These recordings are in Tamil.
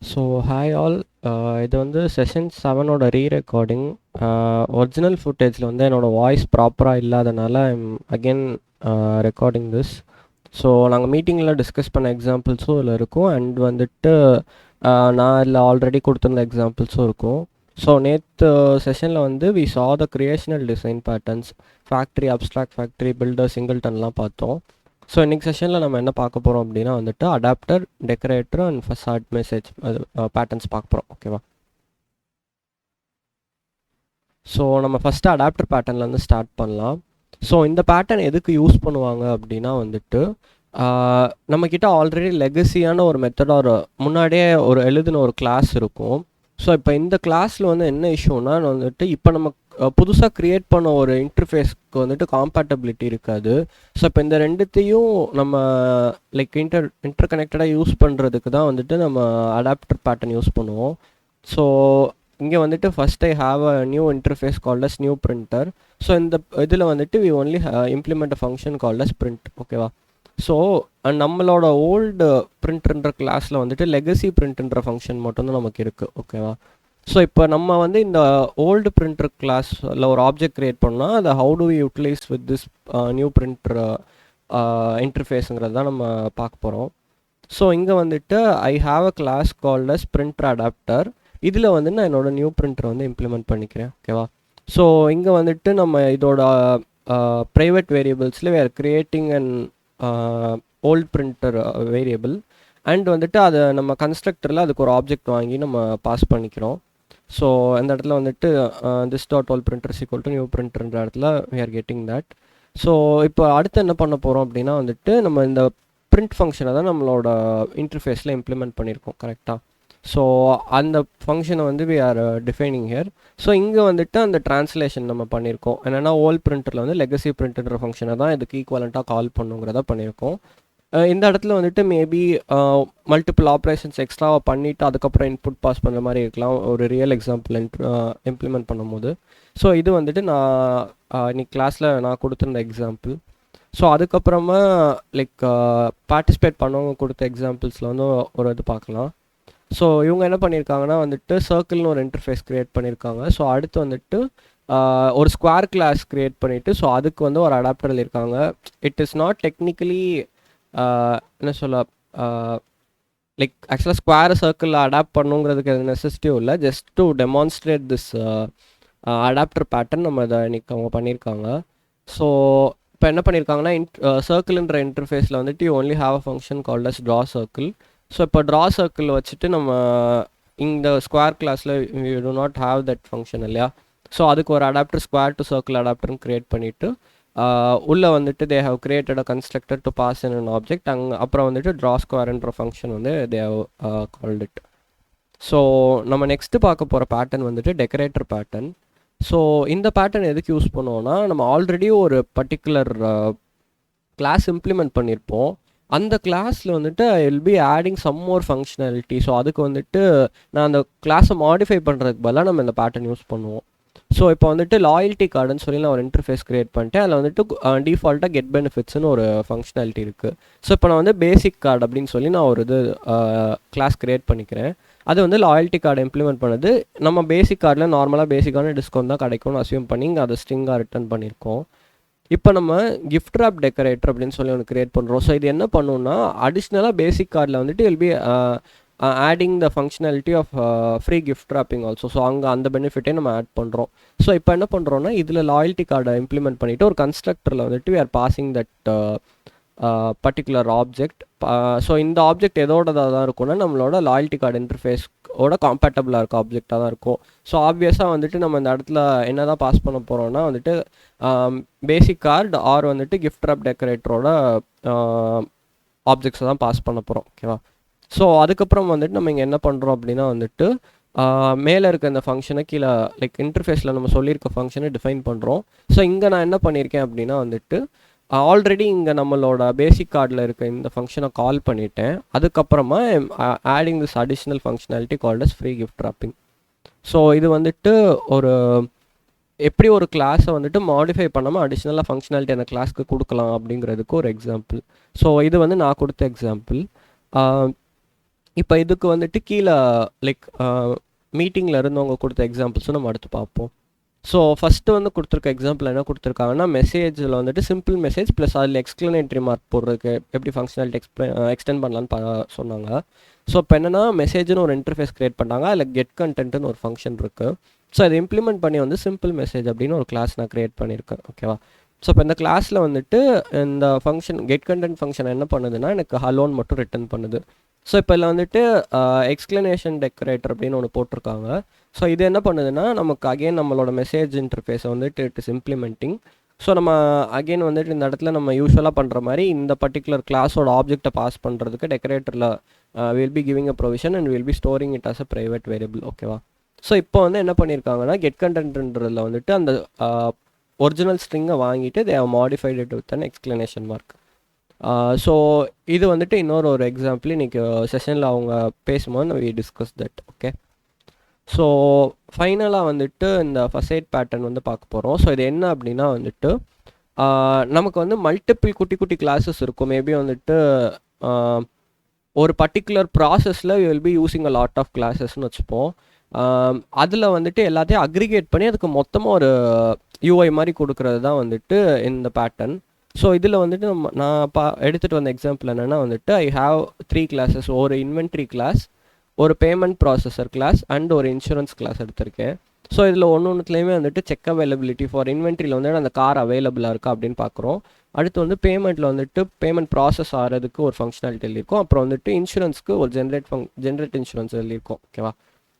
So hi all. இது வந்து செஷன் 7ஓட ரீரெக்கார்டிங். ஒரிஜினல் ஃபுட்டேஜில் வந்து என்னோடய வாய்ஸ் ப்ராப்பராக இல்லாதனால I'm again recording this. So நாங்கள் மீட்டிங்கில் டிஸ்கஸ் பண்ண எக்ஸாம்பிள்ஸும் இதில் இருக்கும் அண்ட் வந்துட்டு நான் இதில் ஆல்ரெடி கொடுத்துருந்த எக்ஸாம்பிள்ஸும் இருக்கும். ஸோ நேற்று செஷனில் வந்து we saw the creational design patterns, factory, abstract factory, builder, சிங்கிள்டன்லாம் பார்த்தோம். ஸோ இன்றைக்கி செஷனில் நம்ம என்ன பார்க்க போகிறோம் அப்படின்னா வந்துட்டு adapter, decorator and facade message அது பேட்டர்ன்ஸ் பார்க்க போகிறோம். ஓகேவா? ஸோ நம்ம ஃபஸ்ட்டு அடாப்டர் பேட்டர்ன்லேருந்து ஸ்டார்ட் பண்ணலாம். ஸோ இந்த பேட்டர்ன் எதுக்கு யூஸ் பண்ணுவாங்க அப்படின்னா வந்துட்டு நம்மக்கிட்ட ஆல்ரெடி லெகசியான ஒரு மெத்தட் ஒரு முன்னாடியே ஒரு எழுதின ஒரு கிளாஸ் இருக்கும். ஸோ இப்போ இந்த கிளாஸில் வந்து என்ன இஷ்யூனா வந்துட்டு இப்போ நம்ம புதுசாக க்ரியேட் பண்ண ஒரு இன்டர்ஃபேஸ்க்கு வந்துட்டு காம்பேட்டபிலிட்டி இருக்காது. ஸோ இப்போ இந்த ரெண்டுத்தையும் நம்ம லைக் இன்டர் கனெக்டடாக யூஸ் பண்ணுறதுக்கு தான் வந்துட்டு நம்ம அடாப்டர் பேட்டர்ன் யூஸ் பண்ணுவோம். ஸோ இங்கே வந்துட்டு first I have a new interface called as new printer. So இந்த இதில் வந்துட்டு we only implement a function called as print. ஓகேவா? ஸோ நம்மளோட ஓல்டு பிரிண்ட்ன்ற கிளாஸில் வந்துட்டு லெகசி பிரிண்ட்ன்ற ஃபங்க்ஷன் மட்டும்தான் நமக்கு இருக்குது. ஓகேவா? ஸோ இப்போ நம்ம வந்து இந்த ஓல்டு பிரிண்டர் கிளாஸில் ஒரு ஆப்ஜெக்ட் க்ரியேட் பண்ணால் அதை how to utilize with this new printer இன்டர்ஃபேஸுங்கிறது தான் நம்ம பார்க்க போகிறோம். ஸோ இங்கே வந்துட்டு I have a class called as printer adapter. இதில் வந்து நான் என்னோடய நியூ பிரிண்டரை வந்து இம்ப்ளிமெண்ட் பண்ணிக்கிறேன். ஓகேவா? ஸோ இங்கே வந்துட்டு நம்ம இதோட ப்ரைவேட் வேரியபிள்ஸில் we are creating and old printer variable and வந்துட்டு அதை நம்ம கன்ஸ்ட்ரக்டரில் அதுக்கு ஒரு ஆப்ஜெக்ட் வாங்கி நம்ம பாஸ் பண்ணிக்கிறோம். ஸோ இந்த இடத்துல வந்துட்டு this dot old printer is equal to new பிரிண்டர்ன்ற இடத்துல we are getting that. So இப்போ அடுத்து என்ன பண்ண போகிறோம் அப்படின்னா வந்துட்டு நம்ம இந்த பிரிண்ட் ஃபங்க்ஷனை தான் நம்மளோட இன்டர்ஃபேஸில் இம்ப்ளிமெண்ட் பண்ணியிருக்கோம். கரெக்டாக? ஸோ அந்த ஃபங்க்ஷனை வந்து we are defining here. So இங்கே வந்துட்டு அந்த ட்ரான்ஸ்லேஷன் நம்ம பண்ணியிருக்கோம். என்னென்னா ஓல்ட் பிரிண்டரில் வந்து லெகசி பிரிண்ட்ன்ற ஃபங்க்ஷனை தான் இதுக்கு ஈக்குவலண்ட்டாக கால் பண்ணுங்கிறத பண்ணியிருக்கோம். இந்த இடத்துல வந்துட்டு மேபி மல்டிபிள் ஆப்ரேஷன்ஸ் எக்ஸ்ட்ராவாக பண்ணிவிட்டு அதுக்கப்புறம் இன்புட் பாஸ் பண்ணுற மாதிரி இருக்கலாம் ஒரு ரியல் எக்ஸாம்பிள் இம்ப்ளிமெண்ட் பண்ணும்போது. ஸோ இது வந்துட்டு நான் இன்னைக்கு கிளாஸில் நான் கொடுத்துருந்த எக்ஸாம்பிள். ஸோ அதுக்கப்புறமா லைக் பார்ட்டிசிபேட் பண்ணவங்க கொடுத்த எக்ஸாம்பிள்ஸில் வந்து ஒரு இது பார்க்கலாம். ஸோ இவங்க என்ன பண்ணியிருக்காங்கன்னா வந்துட்டு சர்க்கிள்னு ஒரு இன்டர்ஃபேஸ் க்ரியேட் பண்ணியிருக்காங்க. ஸோ அடுத்து வந்துட்டு ஒரு ஸ்கொயர் கிளாஸ் க்ரியேட் பண்ணிவிட்டு ஸோ அதுக்கு வந்து ஒரு அடாப்டர் எழுதியிருக்காங்க. இட் இஸ் நாட் டெக்னிக்கலி என்ன சொல்ல லைக் ஆக்சுவலாக ஸ்கொயர் சர்க்கிளில் அடாப்ட் பண்ணுங்கிறதுக்கு எது நெசசிட்டியும் இல்லை. Just to demonstrate this adapter pattern நம்ம இதை இன்னைக்கு அவங்க பண்ணியிருக்காங்க. ஸோ இப்போ என்ன பண்ணியிருக்காங்கன்னா சர்க்கிள்ன்ற இன்டர்ஃபேஸில் வந்துட்டு you only have a function called as draw circle. So இப்போ ட்ரா சர்க்கிள் வச்சுட்டு நம்ம இந்த ஸ்கொயர் கிளாஸில் you do not have that function இல்லையா? ஸோ அதுக்கு ஒரு அடாப்டர் ஸ்கொயர் டு சர்க்கிள் அடாப்டர்னு க்ரியேட் பண்ணிவிட்டு உள்ளே வந்துட்டு they have created a constructor to pass in an object. அப்புறம் வந்துட்டு ட்ரா ஸ்கொயர்ன்ற ஃபங்க்ஷன் வந்து they have called it. So நம்ம நெக்ஸ்ட்டு பார்க்க போகிற பேட்டர்ன் வந்துட்டு டெக்கரேட்டர் பேட்டர்ன். ஸோ இந்த பேட்டர்ன் எதுக்கு யூஸ் பண்ணுவோன்னா நம்ம ஆல்ரெடி ஒரு பர்டிகுலர் கிளாஸ் இம்ப்ளிமெண்ட் பண்ணியிருப்போம். அந்த கிளாஸில் வந்துட்டு I will be adding some more functionality. So அதுக்கு வந்துட்டு நான் அந்த கிளாஸை மாடிஃபை பண்ணுறதுக்கு பதிலாக நம்ம இந்த பேட்டர்ன் யூஸ் பண்ணுவோம். ஸோ இப்போ வந்துட்டு லாயல்ட்டி கார்டுன்னு சொல்லி நான் ஒரு இன்டர்ஃபேஸ் க்ரியேட் பண்ணிட்டேன். அதில் வந்துட்டு டிஃபால்ட்டாக கெட் பெனிஃபிட்ஸ்னு ஒரு ஃபங்க்ஷனாலிட்டி இருக்குது. ஸோ இப்போ நான் வந்து பேசிக் கார்டு அப்படின்னு சொல்லி நான் ஒரு இது கிளாஸ் க்ரியேட் பண்ணிக்கிறேன். அது வந்து லாயல்ட்டி கார்டு இம்ப்ளிமெண்ட் பண்ணுது. நம்ம பேசிக் கார்டில் நார்மலாக பேசிக்கான டிஸ்கவுண்ட் தான் கிடைக்கும்னு அசியூம் பண்ணி இங்கே அதை ஸ்ட்ரிங்காக ரிட்டர்ன் பண்ணியிருக்கோம். இப்போ நம்ம கிஃப்ட் ராப் டெக்கரேட்டர் அப்படின்னு சொல்லி ஒன்று க்ரியேட் பண்ணுறோம். ஸோ இது என்ன பண்ணுன்னா அடிஷ்னலாக பேசிக் கார்டில் வந்துட்டு will be adding the functionality of free gift wrapping also. So அங்கே அந்த பெனிஃபிட்டே நம்ம ஆட் பண்ணுறோம். ஸோ இப்போ என்ன பண்ணுறோன்னா இதில் லாயல்ட்டி கார்டை இம்ப்ளிமெண்ட் பண்ணிவிட்டு ஒரு கன்ஸ்ட்ரக்டரில் வந்துட்டு we are passing that particular object. So இந்த ஆப்ஜெக்ட் எதோடதாக தான் இருக்கும்னா நம்மளோட லாயல்ட்டி கார்டு இன்டர்ஃபேஸோட காம்பேட்டபிளாக இருக்க ஆப்ஜெக்டாக தான் இருக்கும். ஸோ ஆப்வியஸாக வந்துட்டு நம்ம இந்த இடத்துல என்ன தான் பாஸ் பண்ண போகிறோம்னா வந்துட்டு பேசிக் கார்டு ஆர் வந்துட்டு கிஃப்ட் ராப் டெக்கரேட்டரோட ஆப்ஜெக்ட்ஸை தான் பாஸ் பண்ண போகிறோம். ஓகேவா? ஸோ அதுக்கப்புறம் வந்துட்டு நம்ம இங்கே என்ன பண்ணுறோம் அப்படின்னா வந்துட்டு மேலே இருக்க இந்த ஃபங்க்ஷனை கீழே லைக் இன்டர்ஃபேஸில் நம்ம சொல்லியிருக்க ஃபங்க்ஷனை டிஃபைன் பண்ணுறோம். ஸோ இங்கே நான் என்ன பண்ணியிருக்கேன் அப்படின்னா வந்துட்டு ஆல்ரெடி இங்கே நம்மளோட பேசிக் கார்டில் இருக்க இந்த ஃபங்க்ஷனை கால் பண்ணிவிட்டேன். அதுக்கப்புறமா adding this additional functionality called as free gift wrapping. So இது வந்துட்டு ஒரு எப்படி ஒரு கிளாஸை வந்துட்டு மாடிஃபை பண்ணாமல் அடிஷ்னலாக ஃபங்க்ஷனாலிட்டி அந்த கிளாஸ்க்கு கொடுக்கலாம் அப்படிங்கிறதுக்கு ஒரு எக்ஸாம்பிள். ஸோ இது வந்து நான் கொடுத்த எக்ஸாம்பிள். இப்போ இதுக்கு வந்துட்டு கீழே லைக் மீட்டிங்கில் இருந்தவங்க கொடுத்த எக்ஸாம்பிள்ஸும் நம்ம அடுத்து பார்ப்போம். ஸோ ஃபஸ்ட்டு வந்து கொடுத்துருக்க எக்ஸாம்பிள் என்ன கொடுத்துருக்காங்கன்னா, மெசேஜில் வந்துட்டு சிம்பிள் மெசேஜ் ப்ளஸ் அதில் எக்ஸ்க்ளனேட்ரி மார்க் போடுறதுக்கு எப்படி ஃபங்க்ஷனாலிட்டி எக்ஸ்டெண்ட் பண்ணலான்னு சொன்னாங்க. ஸோ இப்போ என்னென்னா மெசேஜ்னு ஒரு இன்டர்ஃபேஸ் க்ரியேட் பண்ணாங்க, அதில் கெட் கண்டென்ட்னு ஒரு ஃபங்க்ஷன் இருக்குது. ஸோ அதை இம்ப்ளிமெண்ட் பண்ணி வந்து சிம்பிள் மெசேஜ் அப்படின்னு ஒரு கிளாஸ் நான் க்ரியேட் பண்ணியிருக்கேன். ஓகேவா? ஸோ இப்போ இந்த கிளாஸில் வந்துட்டு இந்த ஃபங்க்ஷன் கெட் கண்டென்ட் ஃபங்க்ஷன் என்ன பண்ணுதுன்னா எனக்கு ஹலோன்னு மட்டும் ரிட்டர்ன் பண்ணுது. ஸோ இப்போ இதில் வந்துட்டு எக்ஸ்க்ளனேஷன் டெக்கரேட்டர் அப்படின்னு ஒன்று போட்டிருக்காங்க. ஸோ இது என்ன பண்ணுதுன்னா நமக்கு அகெயின் நம்மளோட மெசேஜ் இன்டர்ஃபேஸை வந்துட்டு இட் இஸ் இம்ப்ளிமெண்டிங். ஸோ நம்ம அகெயின் வந்துட்டு இந்த இடத்துல நம்ம யூஸ்வலாக பண்ணுற மாதிரி இந்த பர்டிகுலர் கிளாஸோட ஆப்ஜெக்டை பாஸ் பண்ணுறதுக்கு டெக்கரேட்டரில் will be giving a provision and will be storing it as a private variable. ஓகேவா? ஸோ இப்போ வந்து என்ன பண்ணியிருக்காங்கன்னா கெட் கண்டென்ட்ன்றதில் வந்துட்டு அந்த ஒரிஜினல் ஸ்ட்ரிங்கை வாங்கிட்டு they have modified it with an exclamation mark. So இது வந்துட்டு இன்னொரு ஒரு எக்ஸாம்பிள் இன்றைக்கி செஷனில் அவங்க பேசும்போது we discuss that. Okay, so ஃபைனலாக வந்துட்டு இந்த ஃபசைட் பேட்டர்ன் வந்து பார்க்க போகிறோம். ஸோ இது என்ன அப்படின்னா வந்துட்டு நமக்கு வந்து மல்டிபிள் குட்டி குட்டி கிளாஸஸ் இருக்கும். மேபி வந்துட்டு ஒரு பர்டிகுலர் ப்ராசஸில் we will be using a lot of கிளாஸஸ்ன்னு வச்சுப்போம். அதில் வந்துட்டு எல்லாத்தையும் அக்ரிகேட் பண்ணி அதுக்கு மொத்தமாக ஒரு யூஐ மாதிரி கொடுக்கறது தான் வந்துட்டு இந்த பேட்டர்ன். ஸோ இதில் வந்துட்டு நான் எடுத்துகிட்டு வந்த எக்ஸாம்பிள் என்னென்னா வந்துட்டு ஐ ஹாவ் 3 கிளாஸஸ். ஒரு இன்வென்ட்ரி கிளாஸ், ஒரு பேமெண்ட் ப்ராசஸர் கிளாஸ் அண்ட் ஒரு இன்சூரன்ஸ் கிளாஸ் எடுத்திருக்கேன். ஸோ இதில் ஒன்றுத்துலேயுமே வந்துட்டு செக் அவைலபிலிட்டி ஃபார் இன்வென்ட்ரியில் வந்துட்டு அந்த கார் அவைலபிளாக இருக்கா அப்படின்னு பார்க்குறோம். அடுத்து வந்து பேமெண்ட்டில் வந்துட்டு பேமெண்ட் ப்ராசஸ் ஆகிறதுக்கு ஒரு ஃபங்க்ஷனாலிட்டி எழுதியிருக்கோம். அப்புறம் வந்துட்டு இன்சூரன்ஸ்க்கு ஒரு ஜென்ரேட் இன்சூரன்ஸ் எழுதியிருக்கோம். ஓகேவா?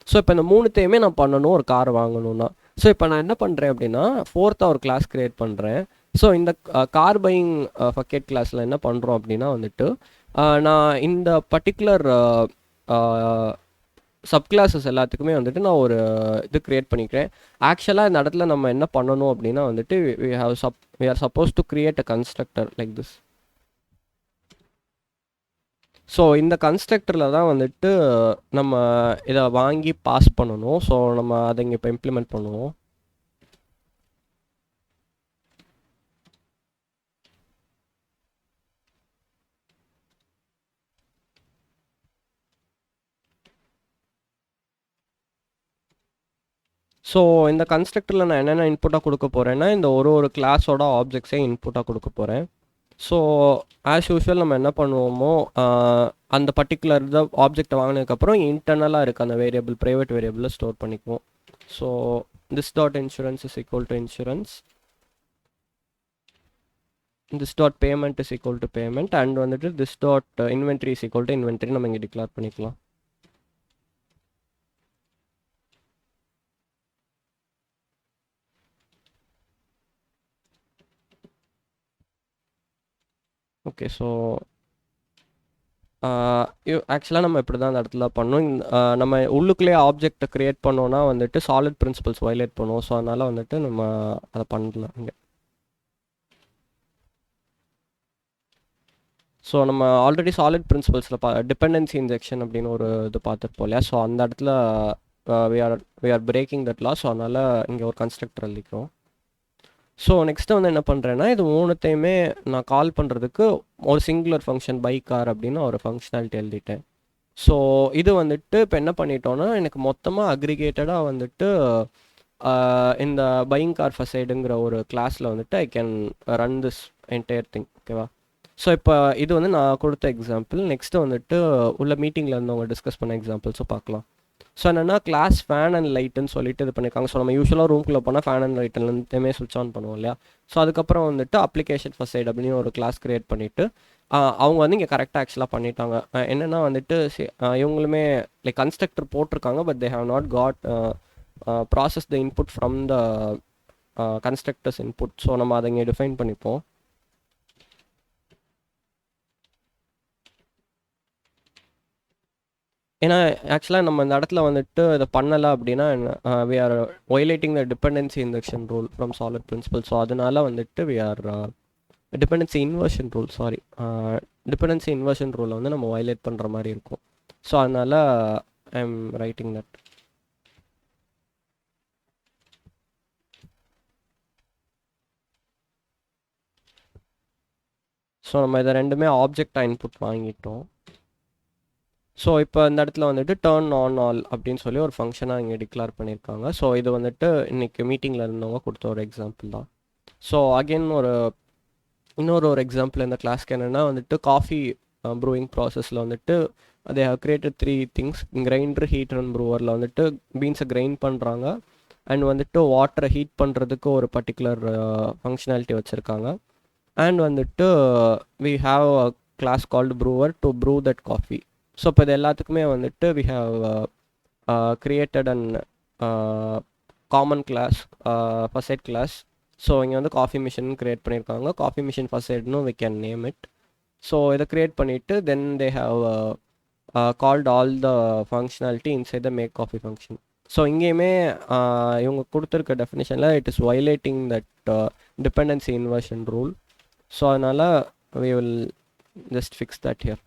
ஸோ இப்போ இந்த மூணுத்தையுமே நான் பண்ணணும் ஒரு கார் வாங்கணும்னா. ஸோ இப்போ நான் என்ன பண்ணுறேன் அப்படின்னா ஃபோர்த்தாக ஒரு கிளாஸ் க்ரியேட் பண்ணுறேன். ஸோ இந்த கார் பையிங் பக்கெட் கிளாஸில் என்ன பண்ணுறோம் அப்படின்னா வந்துட்டு நான் இந்த பர்டிகுலர் சப் கிளாஸஸ் எல்லாத்துக்குமே வந்துட்டு நான் ஒரு இது க்ரியேட் பண்ணிக்கிறேன். ஆக்சுவலாக இந்த இடத்துல நம்ம என்ன பண்ணணும் அப்படின்னா வந்துட்டு we are supposed to create a constructor like this. So இந்த கன்ஸ்ட்ரக்டரில் தான் வந்துட்டு நம்ம இதை வாங்கி பாஸ் பண்ணணும். ஸோ நம்ம அதை இங்கே இப்போ இம்ப்ளிமெண்ட் பண்ணுவோம். ஸோ இந்த கன்ஸ்ட்ரக்டரில் நான் என்னென்ன இன்புட்டாக கொடுக்க போகிறேன்னா இந்த ஒரு கிளாஸோட ஆப்ஜெக்ட்ஸையும் இன்புட்டாக கொடுக்க போகிறேன். ஸோ ஆஸ் யூஷுவல் நம்ம என்ன பண்ணுவோமோ அந்த பர்டிகுலர் இதை ஆப்ஜெக்டை வாங்கினதுக்கப்புறம் இன்டர்னலாக இருக்குது அந்த வேரியபிள் ப்ரைவேட் வேரியபிளில் ஸ்டோர் பண்ணிக்குவோம். So this dot insurance is equal to insurance, this dot payment is equal to payment and வந்துட்டு this dot inventory is equal to inventory நம்ம இங்கே டிக்ளேர் பண்ணிக்கலாம். ஓகே, ஸோ ஆக்சுவலாக நம்ம இப்படி தான் அந்த இடத்துல பண்ணோம். நம்ம உள்ளுக்குள்ளேயே ஆப்ஜெக்டை க்ரியேட் பண்ணோன்னா வந்துட்டு சாலிட் பிரின்சிபல்ஸ் வயலேட் பண்ணுவோம். ஸோ அதனால் வந்துட்டு நம்ம அதை பண்ணலாம் இங்கே. ஸோ நம்ம ஆல்ரெடி சாலிட் பிரின்சிபல்ஸில் டிபெண்டன்சி இன்ஜெக்ஷன் அப்படின்னு ஒரு இது பார்த்துருப்போம் இல்லையா? ஸோ அந்த இடத்துல we are breaking that law. So அதனால் இங்கே ஒரு கன்ஸ்ட்ரக்டர் எழுதிக்கிறோம். ஸோ நெக்ஸ்ட்டு வந்து என்ன பண்ணுறேன்னா இது மூணுத்தையுமே நான் கால் பண்ணுறதுக்கு ஒரு சிங்குலர் ஃபங்க்ஷன் பை கார் அப்படின்னு ஒரு ஃபங்க்ஷனாலிட்டி எழுதிட்டேன். ஸோ இது வந்துட்டு இப்போ என்ன பண்ணிட்டோன்னா எனக்கு மொத்தமாக அக்ரிகேட்டடாக வந்துட்டு இந்த பையிங் கார் ஃபசைடுங்கிற ஒரு கிளாஸில் வந்துட்டு I can run this entire thing. ஓகேவா? ஸோ இப்போ இது வந்து நான் கொடுத்த எக்ஸாம்பிள். நெக்ஸ்ட்டு வந்துட்டு உள்ள மீட்டிங்கில் இருந்தவங்க டிஸ்கஸ் பண்ண எக்ஸாம்பிள்ஸும் பார்க்கலாம். ஸோ என்னென்னா கிளாஸ் ஃபேன் அண்ட் லைட்டுன்னு சொல்லிட்டு இது பண்ணியிருக்காங்க. ஸோ நம்ம யூஸ்வலாக ரூம்குள்ளே போனால் ஃபேன் அண்ட் லைட்டுலேருந்துமே சுவிட்ச் ஆன் பண்ணுவோம் இல்லையா? ஸோ அதுக்கப்புறம் வந்துட்டு அப்ளிகேஷன் ஃபசைட் அப்படின்னு ஒரு கிளாஸ் க்ரியேட் பண்ணிவிட்டு அவங்க வந்து இங்கே கரெக்டாக ஆக்சுவலாக பண்ணிட்டாங்க. என்னென்னா வந்துட்டு இவங்களுமே லைக் கன்ஸ்ட்ரக்டர் போட்டிருக்காங்க but they have not got process the input from the constructors input. So நம்ம அதை இங்கே டிஃபைன் பண்ணிப்போம். ஏன்னா ஆக்சுவலாக நம்ம இந்த இடத்துல வந்துட்டு இதை பண்ணலை அப்படின்னா we are violating the dependency injection rule from solid principle. So அதனால வந்துட்டு we are dependency inversion rule dependency inversion rule வந்து நம்ம வயலேட் பண்ணுற மாதிரி இருக்கும். ஸோ அதனால் I am writing that. So நம்ம இதை ரெண்டுமே ஆப்ஜெக்டாக இன்புட் வாங்கிட்டோம். ஸோ இப்போ இந்த இடத்துல வந்துட்டு டர்ன் ஆன் ஆல் அப்படின்னு சொல்லி ஒரு ஃபங்க்ஷனாக இங்கே டிக்ளேர் பண்ணியிருக்காங்க. ஸோ இது வந்துட்டு இன்னைக்கு மீட்டிங்கில் இருந்தவங்க கொடுத்த ஒரு எக்ஸாம்பிள் தான். ஸோ அகெயின் இன்னொரு எக்ஸாம்பிள் இந்த கிளாஸ்க்கு என்னென்னா வந்துட்டு காஃபி ப்ரூவிங் ப்ராசஸில் வந்துட்டு they have created 3 things: grinder, heater and ப்ரூவரில் வந்துட்டு பீன்ஸை கிரைண்ட் பண்ணுறாங்க அண்ட் வந்துட்டு வாட்டரை ஹீட் பண்ணுறதுக்கு ஒரு பர்டிகுலர் ஃபங்க்ஷனாலிட்டி வச்சுருக்காங்க. அண்ட் வந்துட்டு we have a class called brewer to brew that coffee. So இப்போ இது எல்லாத்துக்குமே வந்துட்டு we have created an common class, first aid class. So இங்கே வந்து காஃபி மிஷின் க்ரியேட் பண்ணியிருக்காங்க. காஃபி மிஷின் ஃபர்ஸ்ட் எய்ட்னு we can name it. So இதை க்ரியேட் பண்ணிவிட்டு then they have called all the functionality inside the make coffee function. So இங்கேயுமே இவங்க கொடுத்துருக்க டெஃபினேஷனில் it is violating that dependency inversion rule. So அதனால் we will just fix that here.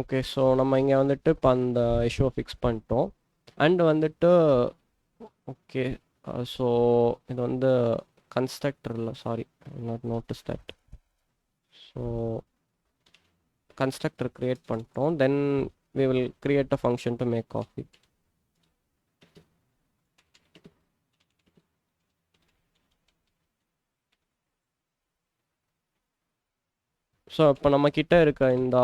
Okay, so நம்ம இங்கே வந்துட்டு இப்போ அந்த இஷ்யூவை ஃபிக்ஸ் பண்ணிட்டோம். அண்ட் வந்துட்டு ஓகே, ஸோ இது வந்து கன்ஸ்ட்ரக்டரில் not notice that. So constructor create பண்ணிட்டோம். Then we will create a function to make coffee. So இப்போ நம்மக்கிட்ட இருக்க இந்த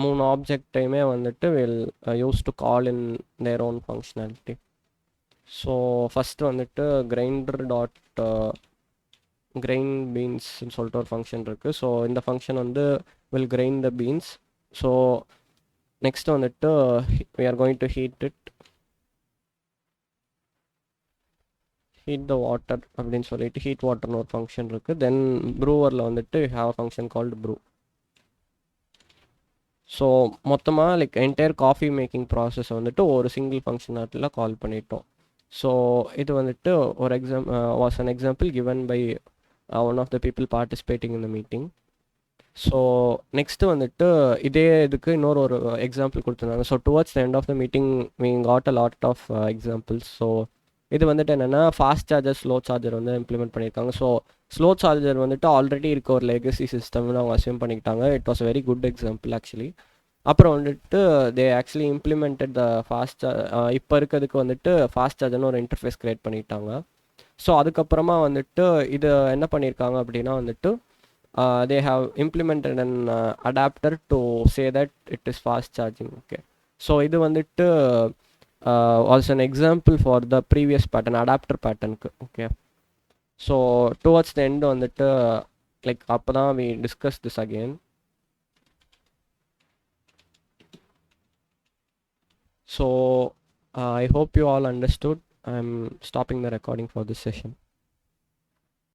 3 ஆப்ஜெக்டையுமே வந்துட்டு will use to call in their own functionality. So first வந்துட்டு கிரைண்டர் டாட் கிரைண்ட் பீன்ஸ்ன்னு சொல்லிட்டு ஒரு ஃபங்க்ஷன் இருக்குது. ஸோ இந்த ஃபங்க்ஷன் வந்து will grind the beans. So next வந்துட்டு we are going to heat the water அப்படின்னு சொல்லிட்டு ஹீட் வாட்டர்னு ஒரு ஃபங்க்ஷன் இருக்குது. தென் ப்ரூவரில் வந்துட்டு have a function called brew. So மொத்தமாக like entire coffee making process வந்துட்டு ஒரு சிங்கிள் ஃபங்க்ஷனாலிட்டியில் கால் பண்ணிட்டோம். ஸோ இது வந்துட்டு ஒரு was an example given by one of the people participating in the meeting. So next வந்துட்டு இதே இதுக்கு இன்னொரு எக்ஸாம்பிள் கொடுத்துருந்தாங்க. So towards the end of the meeting we got a lot of examples. So இது வந்துட்டு என்னென்னா ஃபாஸ்ட் சார்ஜர், ஸ்லோ சார்ஜர் வந்து இம்ப்ளிமெண்ட் பண்ணியிருக்காங்க. ஸோ ஸ்லோ சார்ஜர் வந்துட்டு ஆல்ரெடி இருக்க ஒரு லெகசி சிஸ்டம்னு அவங்க அசியூம் பண்ணிக்கிட்டாங்க. It was very good example actually. அப்புறம் வந்துட்டு they actually implemented the fast இப்போ இருக்கிறதுக்கு வந்துட்டு ஃபாஸ்ட் சார்ஜர்னு ஒரு இன்டர்ஃபேஸ் க்ரியேட் பண்ணிட்டாங்க. ஸோ அதுக்கப்புறமா வந்துட்டு இது என்ன பண்ணியிருக்காங்க அப்படின்னா வந்துட்டு they have implemented an adapter to say that it is fast charging. Okay, so இது வந்துட்டு was an example for the previous pattern, adapter pattern. Okay, so towards the end வந்துட்டு like அப்பதான் we discuss this again. So I hope you all understood. I'm stopping the recording for this session.